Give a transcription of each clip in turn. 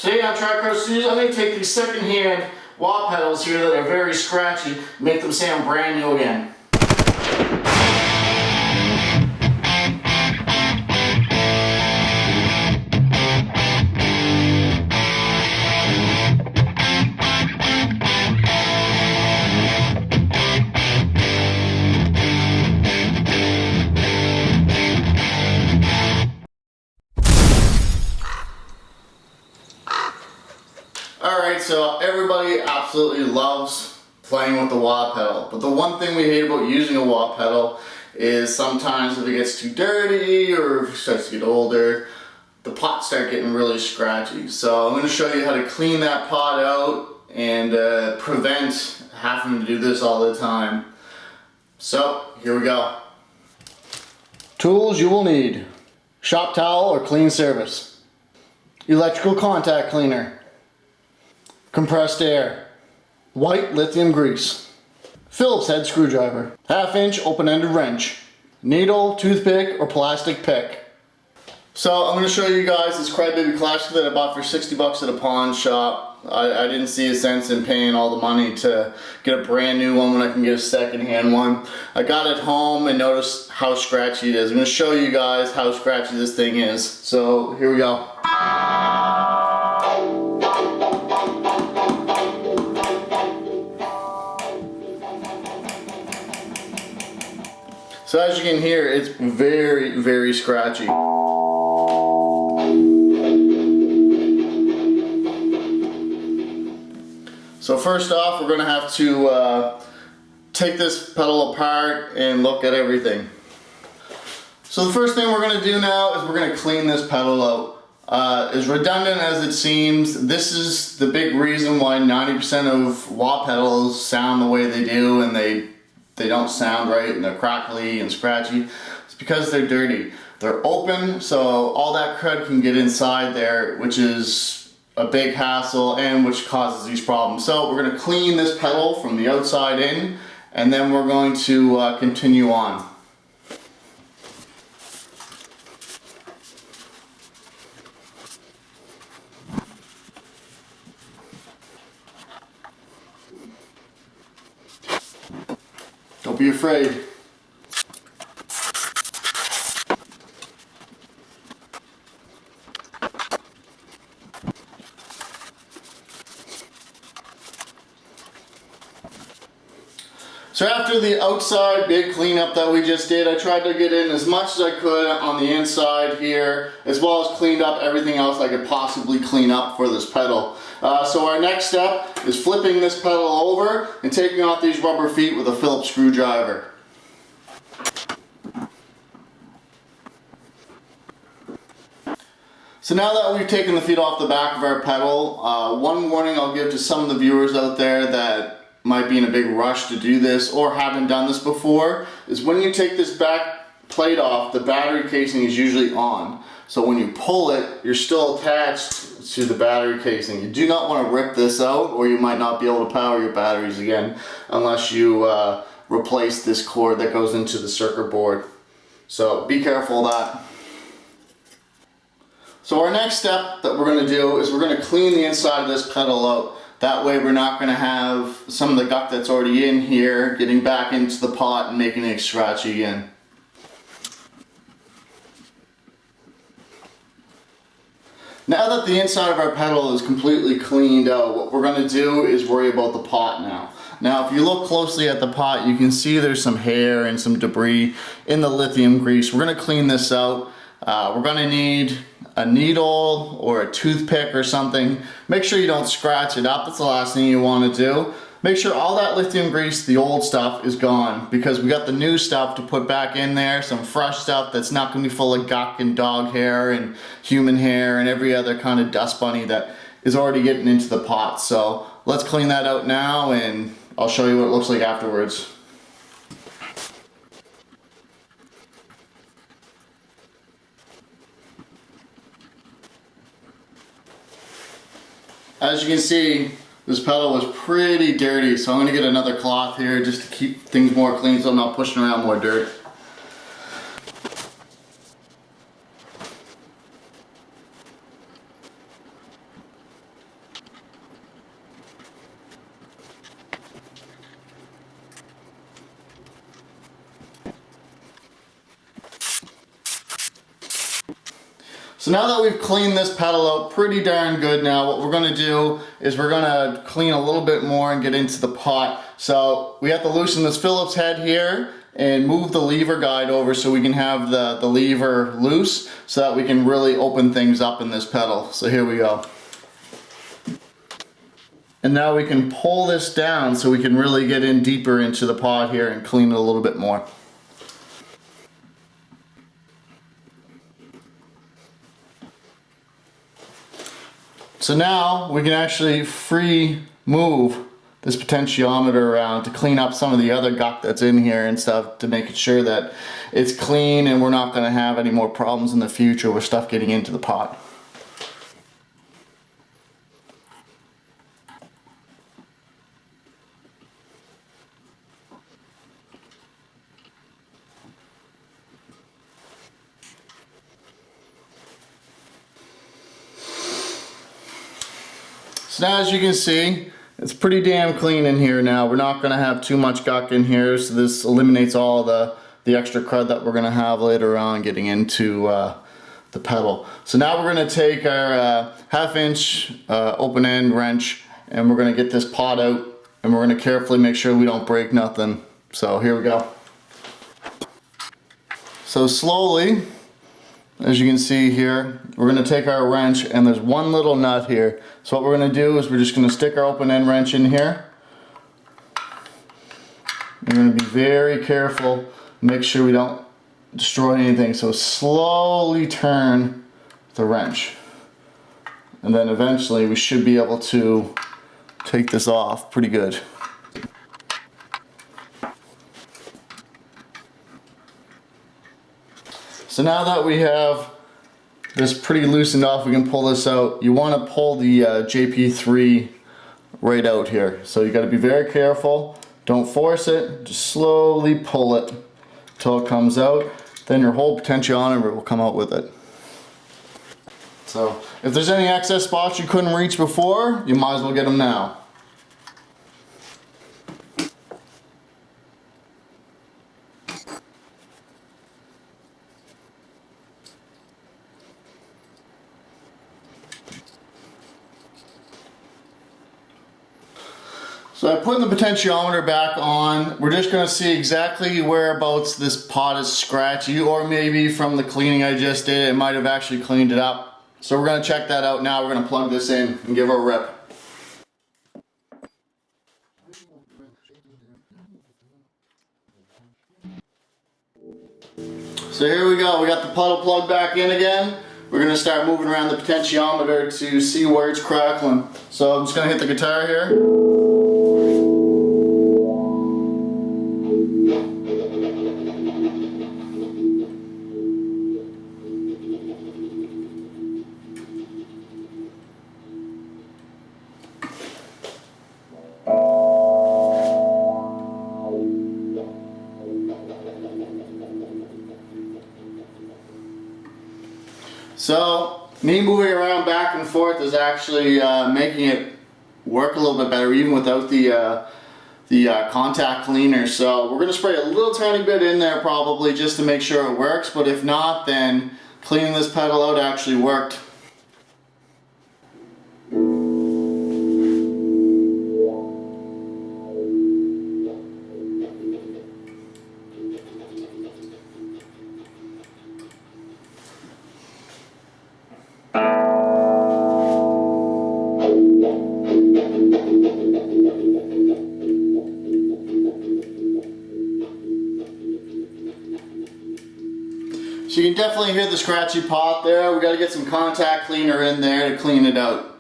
Today on TriCrow Studios, I'm going to take these second-hand wah pedals here that are very scratchy, make them sound brand new again. Alright, so everybody absolutely loves playing with the wah pedal, but the one thing we hate about using a wah pedal is sometimes if it gets too dirty or if it starts to get older, the pots start getting really scratchy. So I'm going to show you how to clean that pot out and prevent having to do this all the time. So here we go. Tools you will need: shop towel or clean service, electrical contact cleaner, compressed air, white lithium grease, Phillips head screwdriver, 1/2-inch open-ended wrench, needle, toothpick, or plastic pick. So I'm going to show you guys this Crybaby Classic that I bought for 60 bucks at a pawn shop. I didn't see a sense in paying all the money to get a brand new one when I can get a second-hand one. I got it home and noticed how scratchy it is. I'm going to show you guys how scratchy this thing is. So here we go. So as you can hear, it's very, very scratchy. So first off, we're going to have to take this pedal apart and look at everything. So the first thing we're going to do now is we're going to clean this pedal out. As redundant as it seems, this is the big reason why 90% of wah pedals sound the way they do, and they don't sound right and they're crackly and scratchy. It's because they're dirty. They're open, so all that crud can get inside there, which is a big hassle and which causes these problems. So we're going to clean this pedal from the outside in, and then we're going to continue on. Don't be afraid. So after the outside big cleanup that we just did, I tried to get in as much as I could on the inside here, as well as cleaned up everything else I could possibly clean up for this pedal. So our next step is flipping this pedal over and taking off these rubber feet with a Phillips screwdriver. So now that we've taken the feet off the back of our pedal, one warning I'll give to some of the viewers out there that might be in a big rush to do this or haven't done this before, is when you take this back plate off, the battery casing is usually on. So when you pull it, you're still attached to the battery casing. You do not want to rip this out, or you might not be able to power your batteries again unless you replace this cord that goes into the circuit board. So be careful of that. So our next step that we're going to do is we're going to clean the inside of this pedal out. That way we're not going to have some of the gunk that's already in here getting back into the pot and making it scratchy again. Now that the inside of our pedal is completely cleaned out, what we're going to do is worry about the pot now. Now if you look closely at the pot, you can see there's some hair and some debris in the lithium grease. We're going to clean this out. We're going to need a needle or a toothpick or something. Make sure you don't scratch it up. That's the last thing you want to do. Make sure all that lithium grease, the old stuff, is gone, because we got the new stuff to put back in there, some fresh stuff that's not going to be full of gunk and dog hair and human hair and every other kind of dust bunny that is already getting into the pot. So let's clean that out now and I'll show you what it looks like afterwards. As you can see, this pedal was pretty dirty, so I'm going to get another cloth here just to keep things more clean so I'm not pushing around more dirt. So now that we've cleaned this pedal out pretty darn good now, what we're gonna do is we're gonna clean a little bit more and get into the pot. So we have to loosen this Phillips head here and move the lever guide over so we can have the lever loose so that we can really open things up in this pedal. So here we go. And now we can pull this down so we can really get in deeper into the pot here and clean it a little bit more. So now we can actually free move this potentiometer around to clean up some of the other gunk that's in here and stuff, to make sure that it's clean and we're not going to have any more problems in the future with stuff getting into the pot. So now, as you can see, it's pretty damn clean in here now. We're not going to have too much gunk in here, so this eliminates all the extra crud that we're going to have later on getting into the pedal. So now we're going to take our 1/2 inch open end wrench and we're going to get this pot out, and we're going to carefully make sure we don't break nothing. So here we go. So slowly, as you can see here, we're going to take our wrench, and there's one little nut here. So what we're going to do is we're just going to stick our open end wrench in here. We're going to be very careful, make sure we don't destroy anything. So slowly turn the wrench, and then eventually we should be able to take this off pretty good. So now that we have this pretty loosened off, we can pull this out. You want to pull the JP3 right out here. So you got to be very careful. Don't force it. Just slowly pull it until it comes out. Then your whole potentiometer will come out with it. So if there's any excess spots you couldn't reach before, you might as well get them now. So I put the potentiometer back on. We're just going to see exactly whereabouts this pot is scratchy, or maybe from the cleaning I just did, it might have actually cleaned it up. So we're going to check that out now. We're going to plug this in and give it a rip. So here we go. We got the puddle plugged back in again. We're going to start moving around the potentiometer to see where it's crackling. So I'm just going to hit the guitar here. So me moving around back and forth is actually making it work a little bit better, even without the contact cleaner. So we're going to spray a little tiny bit in there probably just to make sure it works, but if not, then cleaning this pedal out actually worked. So you can definitely hear the scratchy pot there. We got to get some contact cleaner in there to clean it out.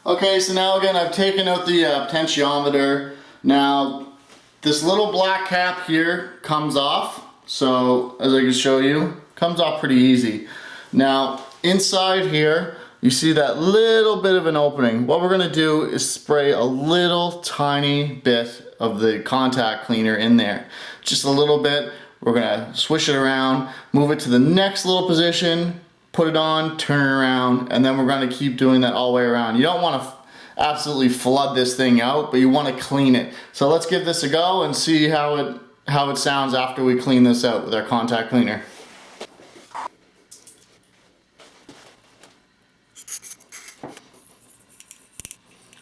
Okay, so now again I've taken out the potentiometer. Now this little black cap here comes off. So as I can show you, comes off pretty easy. Now inside here you see that little bit of an opening. What we're going to do is spray a little tiny bit of the contact cleaner in there. Just a little bit. We're going to swish it around, move it to the next little position, put it on, turn it around, and then we're going to keep doing that all the way around. You don't want to absolutely flood this thing out, but you want to clean it. So let's give this a go and see how how it sounds after we clean this out with our contact cleaner.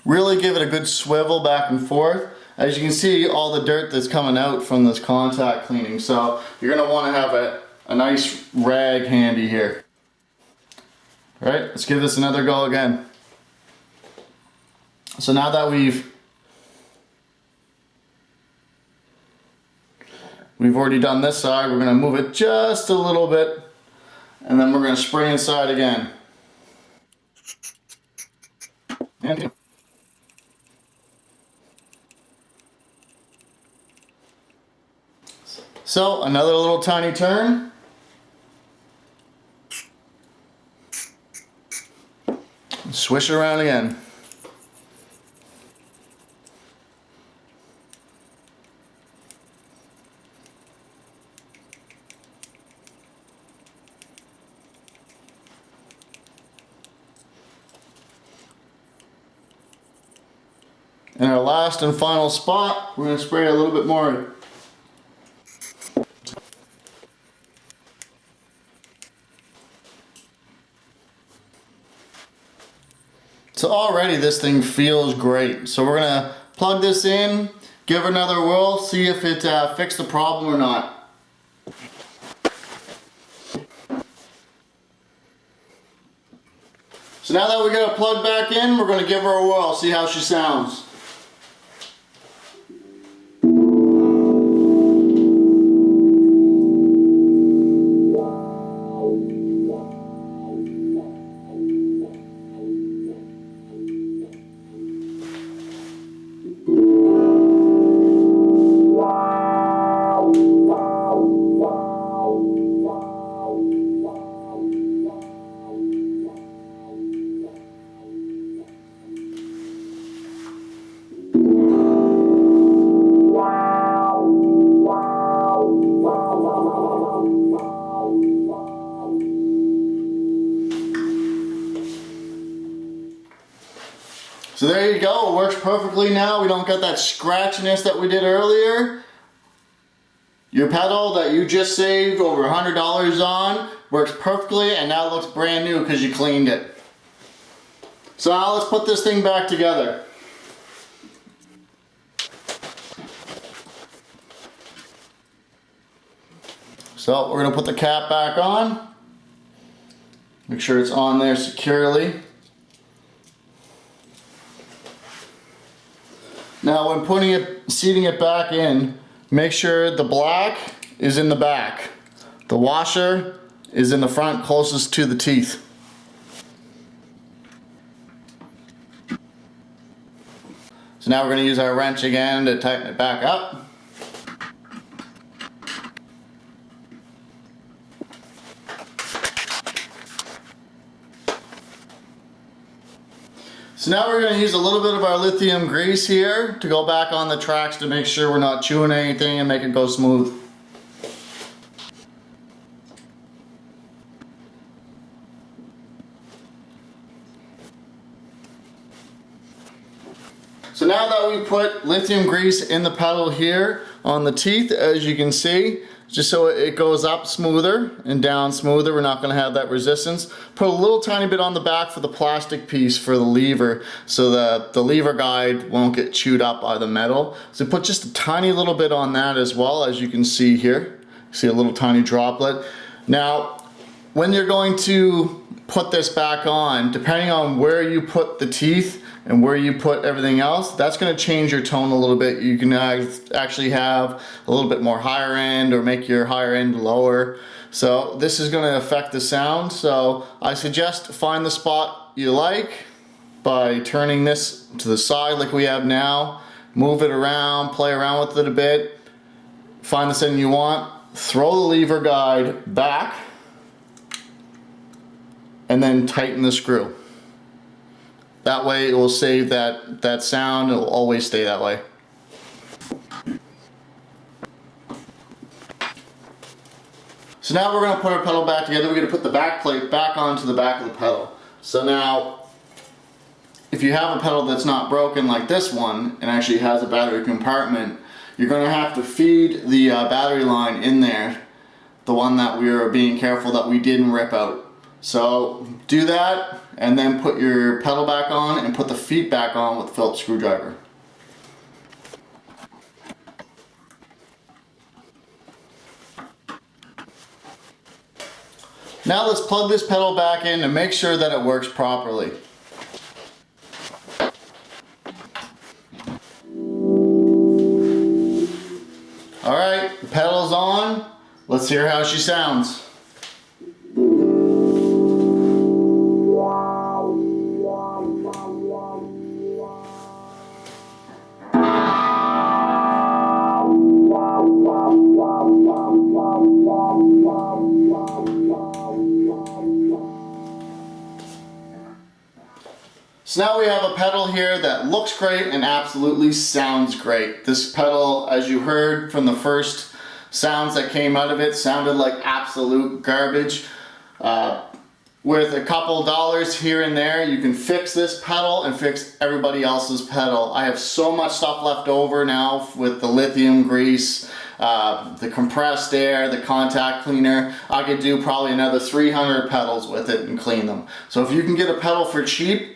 Really give it a good swivel back and forth. As you can see, all the dirt that's coming out from this contact cleaning. So you're gonna wanna have a nice rag handy here. All right, let's give this another go again. So now that we've already done this side, we're gonna move it just a little bit, and then we're gonna spray inside again. And so another little tiny turn. Swish it around again. And our last and final spot, we're going to spray a little bit more. So already this thing feels great. So we're going to plug this in, give it another whirl, see if it fixed the problem or not. So now that we got it plugged back in, we're going to give her a whirl, see how she sounds. So there you go, it works perfectly now. We don't get that scratchiness that we did earlier. Your pedal that you just saved over $100 on works perfectly, and now it looks brand new because you cleaned it. So now let's put this thing back together. So we're going to put the cap back on. Make sure it's on there securely. Now when seating it back in, make sure the black is in the back. The washer is in the front closest to the teeth. So now we're going to use our wrench again to tighten it back up. So now we're going to use a little bit of our lithium grease here to go back on the tracks to make sure we're not chewing anything and make it go smooth. So now that we put lithium grease in the pedal here on the teeth, as you can see, just so it goes up smoother and down smoother, we're not going to have that resistance. Put a little tiny bit on the back for the plastic piece for the lever, so that the lever guide won't get chewed up by the metal. So put just a tiny little bit on that as well, as you can see here. See a little tiny droplet. Now, when you're going to put this back on, depending on where you put the teeth and where you put everything else, that's going to change your tone a little bit. You can actually have a little bit more higher end or make your higher end lower. So this is going to affect the sound. So I suggest find the spot you like by turning this to the side like we have now. Move it around, play around with it a bit. Find the setting you want. Throw the lever guide back and then tighten the screw. That way it will save that sound. It will always stay that way. So now we're going to put our pedal back together. We're going to put the back plate back onto the back of the pedal. So now, if you have a pedal that's not broken like this one and actually has a battery compartment, you're going to have to feed the battery line in there, the one that we were being careful that we didn't rip out. So do that and then put your pedal back on and put the feet back on with the Phillips screwdriver. Now let's plug this pedal back in and make sure that it works properly. Alright, the pedal's on. Let's hear how she sounds. So now we have a pedal here that looks great and absolutely sounds great. This pedal, as you heard from the first sounds that came out of it, sounded like absolute garbage. With a couple dollars here and there, you can fix this pedal and fix everybody else's pedal. I have so much stuff left over now with the lithium grease, the compressed air, the contact cleaner. I could do probably another 300 pedals with it and clean them. So if you can get a pedal for cheap,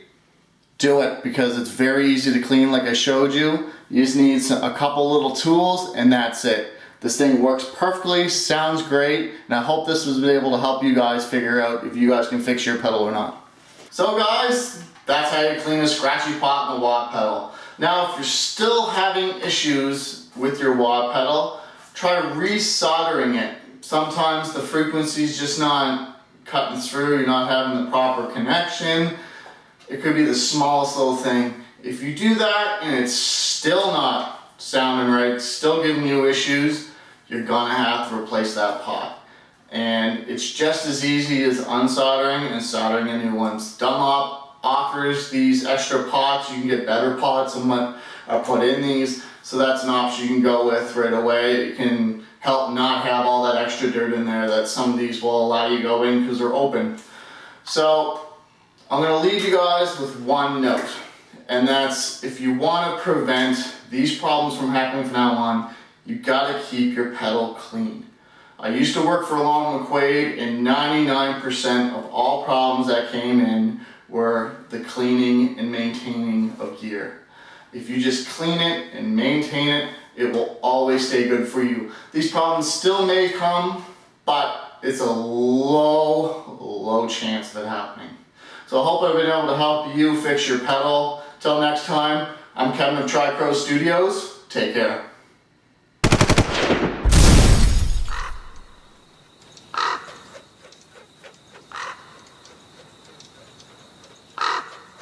do it, because it's very easy to clean like I showed you. You just need a couple little tools and that's it. This thing works perfectly, sounds great, and I hope this was able to help you guys figure out if you guys can fix your pedal or not. So guys, that's how you clean a scratchy pot and a wah pedal. Now if you're still having issues with your wah pedal, try resoldering it. Sometimes the frequency's just not cutting through, you're not having the proper connection. It could be the smallest little thing. If you do that and it's still not sounding right, still giving you issues, you're gonna have to replace that pot. And it's just as easy as unsoldering and soldering a new one. Dunlop offers these extra pots. You can get better pots than what are put in these. So that's an option you can go with right away. It can help not have all that extra dirt in there that some of these will allow you to go in because they're open. So I'm going to leave you guys with one note, and that's if you want to prevent these problems from happening from now on, you got to keep your pedal clean. I used to work for Long McQuaid, and 99% of all problems that came in were the cleaning and maintaining of gear. If you just clean it and maintain it, it will always stay good for you. These problems still may come, but it's a low chance of it happening. So I hope I've been able to help you fix your pedal. Till next time, I'm Kevin of TriCrow Studios. Take care.